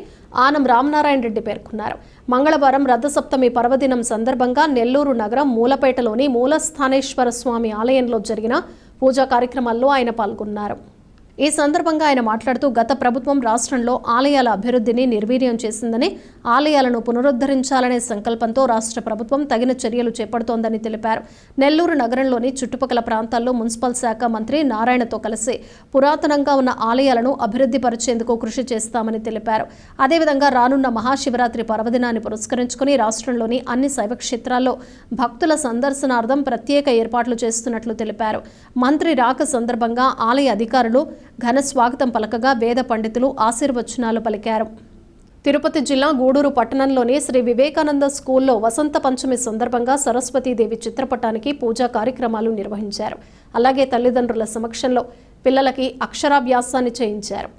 ఆనం రామనారాయణ రెడ్డి పేర్కొన్నారు. మంగళవారం రథసప్తమి పర్వదినం సందర్భంగా నెల్లూరు నగరం మూలపేటలోని మూలస్థానేశ్వర స్వామి ఆలయంలో జరిగిన పూజా కార్యక్రమాల్లో ఆయన పాల్గొన్నారు. ఈ సందర్భంగా ఆయన మాట్లాడుతూ గత ప్రభుత్వం రాష్ట్రంలో ఆలయాల అభివృద్ధిని నిర్వీర్యం చేసిందని, ఆలయాలను పునరుద్ధరించాలనే సంకల్పంతో రాష్ట్ర ప్రభుత్వం తగిన చర్యలు చేపడుతోందని తెలిపారు. నెల్లూరు నగరంలోని చుట్టుపక్కల ప్రాంతాల్లో మున్సిపల్ శాఖ మంత్రి నారాయణతో కలిసి పురాతనంగా ఉన్న ఆలయాలను అభివృద్ధి పరిచేందుకు కృషి చేస్తామని తెలిపారు. అదేవిధంగా రానున్న మహాశివరాత్రి పర్వదినాన్ని పురస్కరించుకుని రాష్ట్రంలోని అన్ని శైవ క్షేత్రాల్లో భక్తుల సందర్శనార్థం ప్రత్యేక ఏర్పాట్లు చేస్తున్నట్లు తెలిపారు. మంత్రి రాక సందర్భంగా ఆలయ అధికారులు ఘన స్వాగతం పలకగా వేద పండితులు ఆశీర్వచనాలు పలికారు. తిరుపతి జిల్లా గూడూరు పట్టణంలోని శ్రీ వివేకానంద స్కూల్లో వసంత పంచమి సందర్భంగా సరస్వతీదేవి చిత్రపటానికి పూజా కార్యక్రమాలు నిర్వహించారు. అలాగే తల్లిదండ్రుల సమక్షంలో పిల్లలకి అక్షరాభ్యాసాన్ని చేయించారు.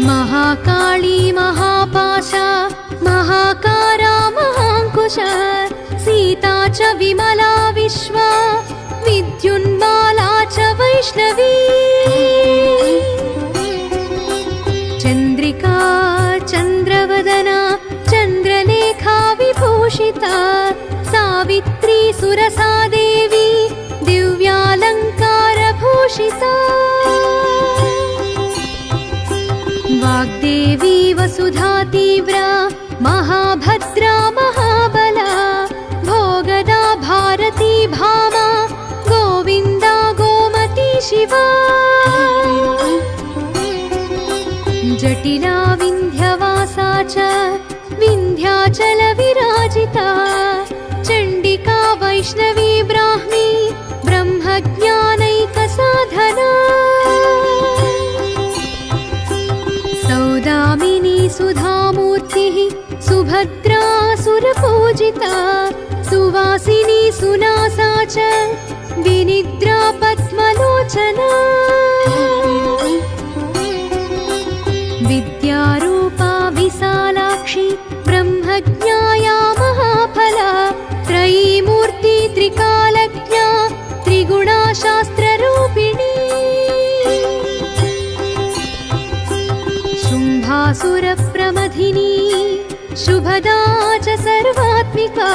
మహాకాళీ మహాపాశ మహాకారా మహాంకుశ सीता च विमला विश्वा विद्युन्माला च वैष्णवी चन्द्रिका चन्द्रवदना चन्द्रलेखा विभूषिता सावित्री सुरसा देवी दिव्यालङ्कारभूषिता वाग्देवी वसुधा तीव्रा महाभद्रा महाबला भोगदा भारती भामा गोविंदा गोमती शिवा जटिला विंध्यवासा च विंध्याचल विराजिता चंडिका वैष्णवी ब्राह्मी ब्रह्मज्ञानैक साधना सौदामिनी सुधामूर्तिः सुभद्रा सुरपूजिता सुवासिनी सुनासा च विनिद्रा पद्मलोचना विद्यारूपा विशालाक्षी ब्रह्मज्ञाया महाफला त्रयीमूर्ति त्रिकालज्ञा त्रिगुणा शास्त्ररूपिणी शुम्भासुरप्रमथिनी शुभदा च सर्वात्मिका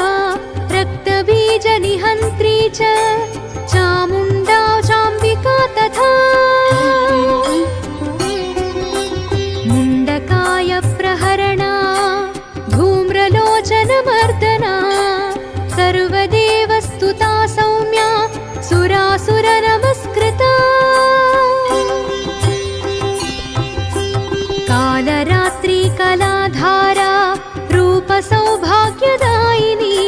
रक्तबीजनिहन्त्री च चामुण्डा चाम्बिका तथा मुण्डकाय प्रहरणा धूम्रलोचनमर्दना सर्वदेवस्तुता सौम्या सुरासुरनमस्कृता कालरात्रि कलाधारा रूपसौभाग्यदायिनी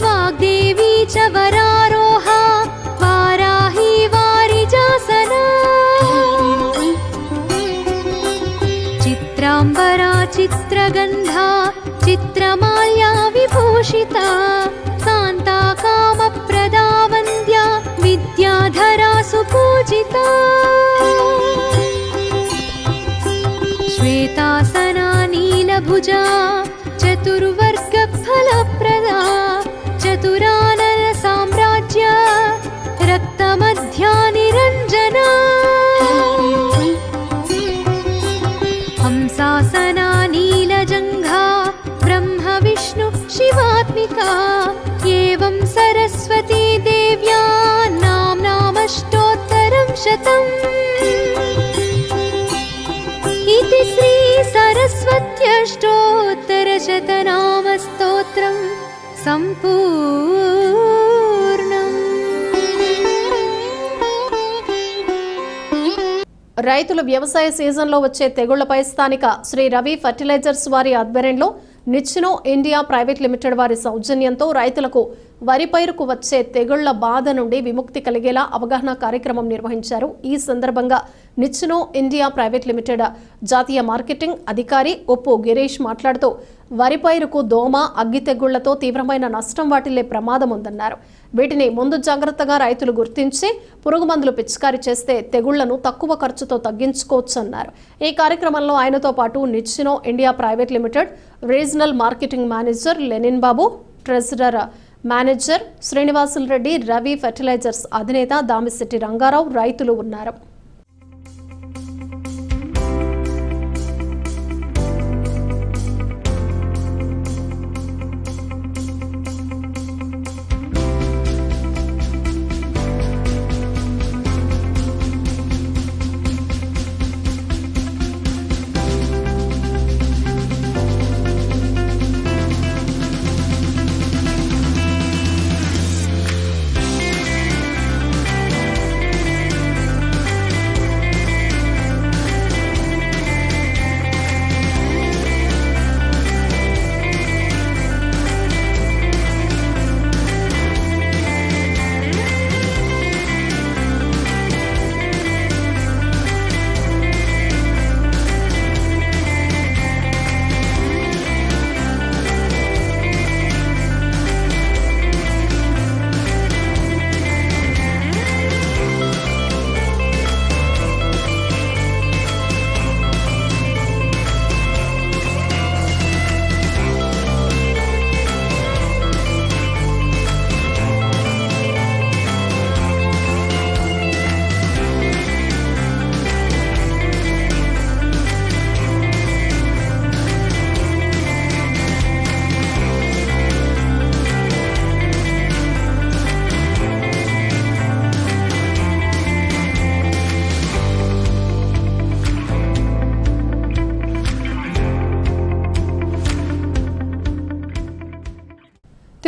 वाग्देवी च वरारोहा वाराही वारिजासना चित्राम्बरा चित्रगन्धा चित्रमाल्या विभूषिता कान्ता कामप्रदा वन्द्या विद्याधरा सुपूजिता श्वेतासना नीलभुजा चतुर्वर्गफलप्रदा चतुरानन साम्राज्य रक्तमध्या निरञ्जना हंसासना नीलजङ्घा ब्रह्म विष्णु शिवात्मिका एवं सरस्वती देव्या नाम्नामष्टोत्तरं शतम् इति श्री सरस्वत्यष्टोत्तरशतनामस्तोत्रं सम्पूर्णम्.
రైతులు వ్యవసాయ సీజన్లో వచ్చే తెగుళ్లపై స్థానిక శ్రీ రవి ఫర్టిలైజర్స్ వారి ఆధ్వర్యంలో నిచ్చినో ఇండియా ప్రైవేట్ లిమిటెడ్ వారి సౌజన్యంతో రైతులకు వరి పైరుకు వచ్చే తెగుళ్ల బాధ నుండి విముక్తి కలిగేలా అవగాహన కార్యక్రమం నిర్వహించారు. ఈ సందర్భంగా నిచ్చినో ఇండియా ప్రైవేట్ లిమిటెడ్ జాతీయ మార్కెటింగ్ అధికారి ఒప్పు గిరీష్ మాట్లాడుతూ వరి పైరుకు దోమ, అగ్గి తెగుళ్లతో తీవ్రమైన నష్టం వాటిల్లే ప్రమాదం ఉందన్నారు. వీటిని ముందు జాగ్రత్తగా రైతులు గుర్తించి పురుగు మందులు పిచికారీ చేస్తే తెగుళ్లను తక్కువ ఖర్చుతో తగ్గించుకోవచ్చన్నారు. ఈ కార్యక్రమంలో ఆయనతో పాటు నిచ్చినో India private limited regional marketing manager Lenin Babu, treasurer manager Srinivasulu Reddy, Ravi fertilizers అధినేత దామిశెట్టి రంగారావు రైతులు ఉన్నారు.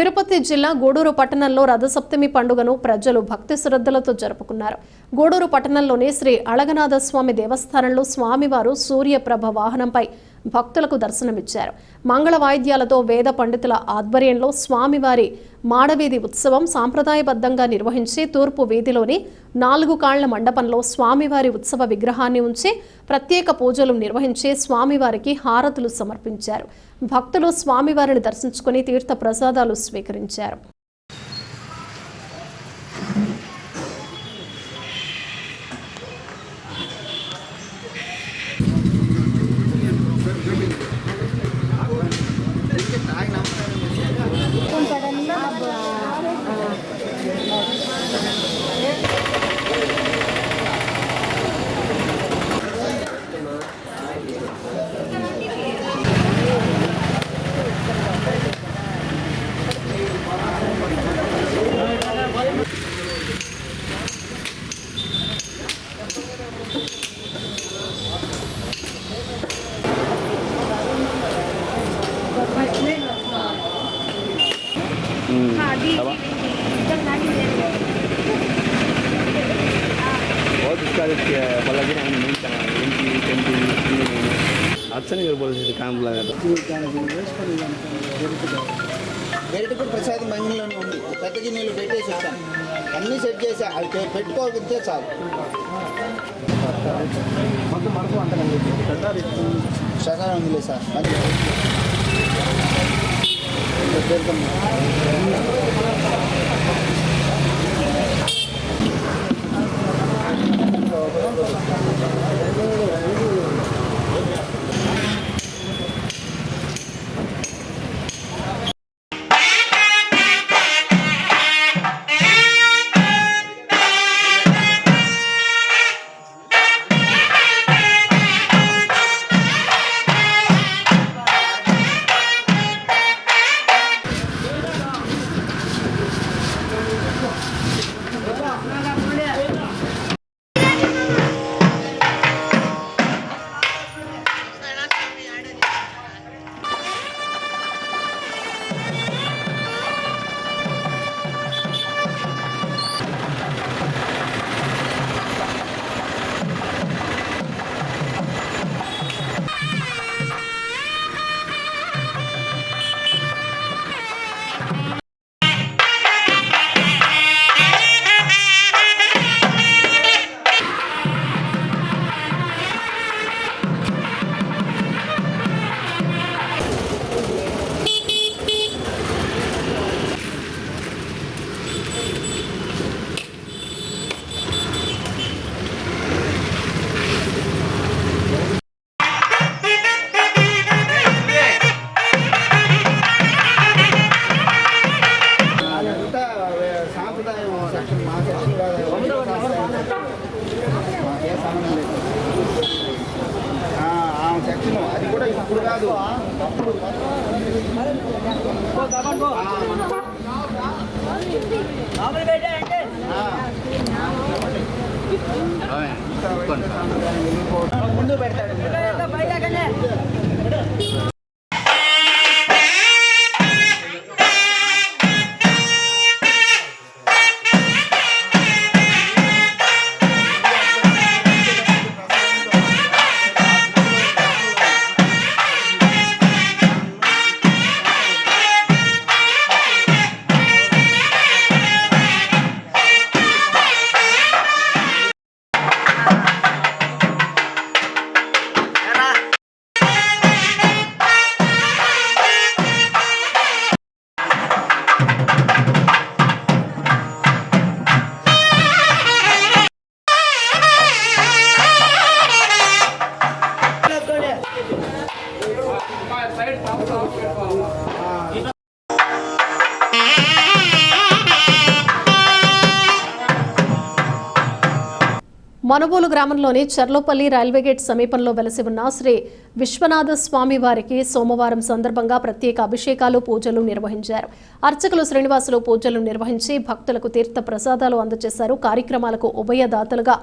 తిరుపతి జిల్లా గూడూరు పట్టణంలో రథసప్తమి పండుగను ప్రజలు భక్తి శ్రద్ధలతో జరుపుకున్నారు. గూడూరు పట్టణంలోని శ్రీ అళగనాథ స్వామి దేవస్థానంలో స్వామివారు సూర్యప్రభ వాహనంపై భక్తులకు దర్శనమిచ్చారు. మంగళ వాయిద్యాలతో వేద పండితుల ఆధ్వర్యంలో స్వామివారి మాడవీధి ఉత్సవం సాంప్రదాయబద్ధంగా నిర్వహించి తూర్పు వీధిలోని 4 కాళ్ల మండపంలో స్వామివారి ఉత్సవ విగ్రహాన్ని ఉంచి ప్రత్యేక పూజలు నిర్వహించి స్వామివారికి హారతులు సమర్పించారు. భక్తులు స్వామివారిని దర్శించుకుని తీర్థ ప్రసాదాలు స్వీకరించారు.
గరిట కూడా ప్రసాదం మంగిలోనే ఉంది. పెద్ద గిన్నెలు పెట్టేసి వచ్చాను, అన్నీ సెట్ చేసి అవి పెట్టుకోగలిగితే చాలు. మొత్తం మనకు సకాలం ఉందిలే సార్. అది కూడా ఇప్పుడు కాదు, అప్పుడు ముందు పెడతాడు.
మనుబోలు గ్రామంలోని చర్లోపల్లి రైల్వే గేట్ సమీపంలో వెలసి ఉన్న శ్రీ విశ్వనాథ స్వామి వారికి సోమవారం సందర్భంగా ప్రత్యేక అభిషేకాలు పూజలు నిర్వహించారు. అర్చకులు శ్రీనివాసులు పూజలు నిర్వహించి భక్తులకు తీర్థ ప్రసాదాలు అందజేశారు. కార్యక్రమాలకు ఉభయదాతలుగా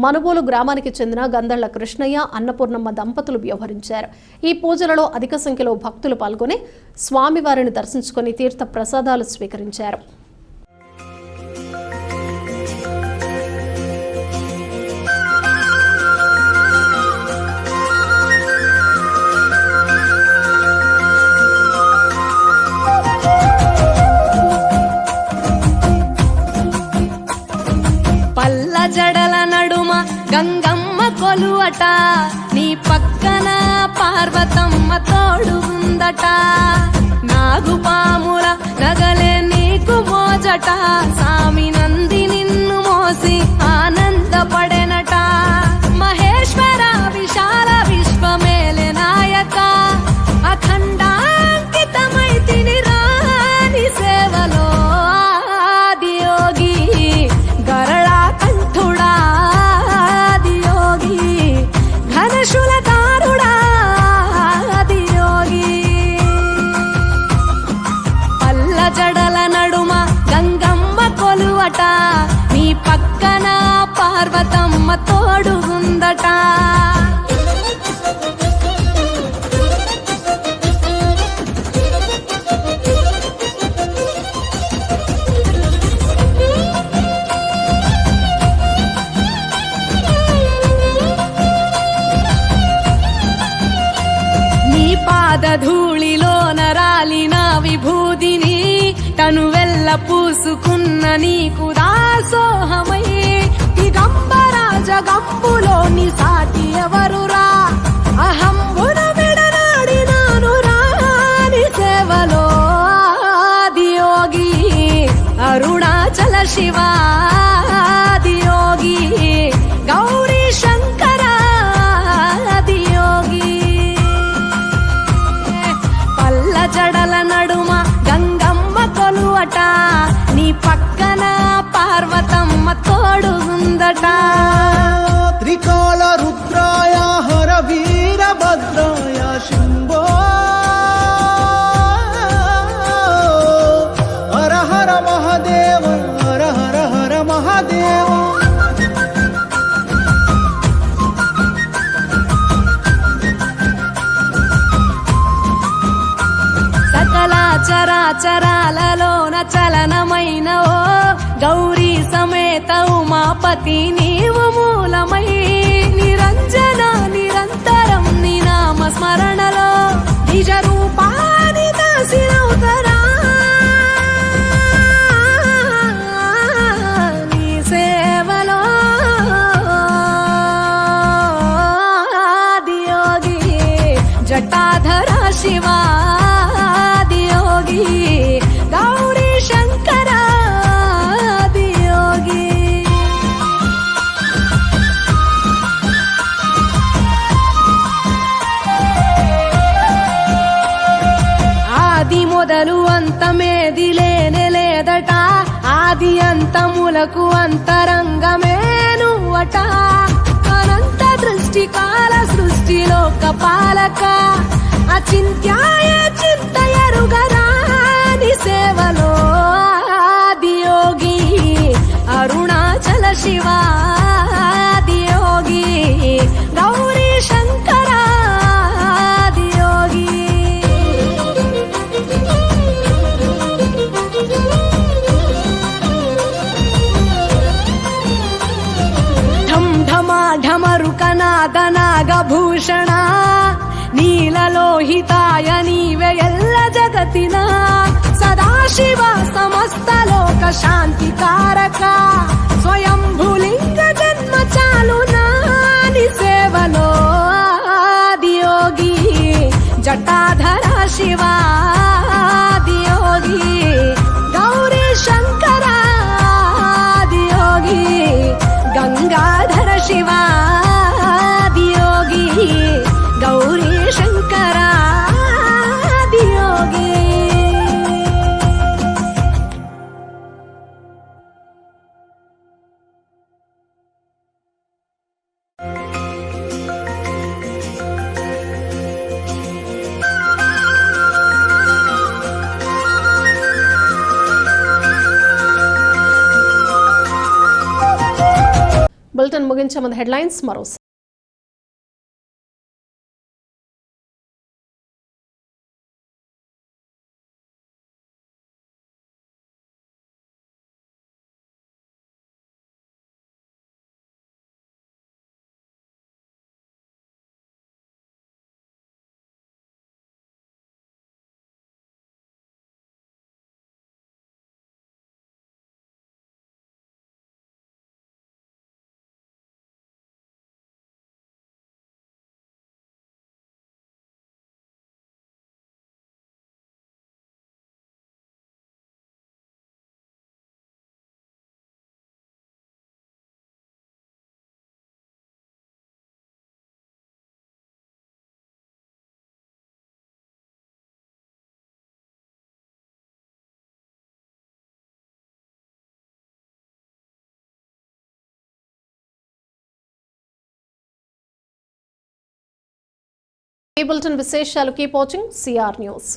మనుబోలు గ్రామానికి చెందిన గందళ్ల కృష్ణయ్య, అన్నపూర్ణమ్మ దంపతులు వ్యవహరించారు. ఈ పూజలలో అధిక సంఖ్యలో భక్తులు పాల్గొని స్వామివారిని దర్శించుకుని తీర్థ ప్రసాదాలు స్వీకరించారు.
జడల నడుమ గంగమ్మ కొలువట, నీ పక్కన పార్వతమ్మ తోడుందట. నాగుపాముల నగలే నీకు మోజట, సామి నంది నిన్ను మోసి ఆనందపడెనట. మహేశ్వర విశాల విశ్వమేలే నాయక, అఖండాంకితమైతిని రాని సేవలో. ఆదియోగి గరళా కంఠుడా, ఆదియోగి ఘనశూలధారుడా, ఆదియోగి. పల్ల జడల నడుమ గంగమ్మ కొలువట, నీ పక్కన పార్వతమ్మ తోడుగుందట. ధూళిలో నరాలిన విభూదిని తనువెల్ల పూసుకున్న నీకు దాసోహమై, దిగంబరాజ గంబులోని సాటి ఎవరురా, అహంబున విడనాడినాను రాని సేవలో. ఆదియోగి అరుణాచల శివ, ఆదియోగి గౌరీ శంకర, ఆదియోగి. జడల నడుమ గంగమ్మ కొలువట, నీ పక్కన పార్వతమ్మ తోడుందట.
త్రికాల రుద్రాయ హర వీరభద్రాయ శంభో, హర హర మహాదేవ, హర హర హర మహాదేవ.
చరాచరాలలోన చలనమైన ఓ గౌరీ సమేత ఉమాపతి నీవు మూలమై, నిరంజన నిరంతరం నీ నామ స్మరణలో నిజ రూపాన్ని దాసినవుతరా. నీ సేవలో ఆదియోగి జటాధర శివ, గౌరీ శంకర, ఆదియోగి. ఆది మొదలు అంతమేది లేనే లేదట, ఆది అంతములకు అంతరంగమే నువ్వట. అనంత దృష్టి కాల సృష్టిలోక పాలక, అచింత్యాయ చింతయరుగరాని సేవలో. ఆదియోగి అరుణాచల శివ, ఆదియోగి గౌరీ శంకర, ఆదియోగి. ఢం ఢమా ఢమరుకనాద నాగభూషణ, నీలలోహితాయ నీవే ఎల్ల జగతిన. సదాశివ సమస్త లోక శాంతి కారక, స్వయంభులింగ జన్మ చాలు నాని సేవలో. ఆదియోగి జటాధర శివ, ఆదియోగి గౌరీ శంకర, ఆదియోగి గంగాధర శివ, ఆదియోగి గౌరీ శంకర, ఆదియోగి.
బులెటిన్ ముగించే ముందు హెడ్లైన్స్ మరోసారి. ఈ బులెటిన్ విశేషాలు కీప్ వాచింగ్ సిఆర్ న్యూస్.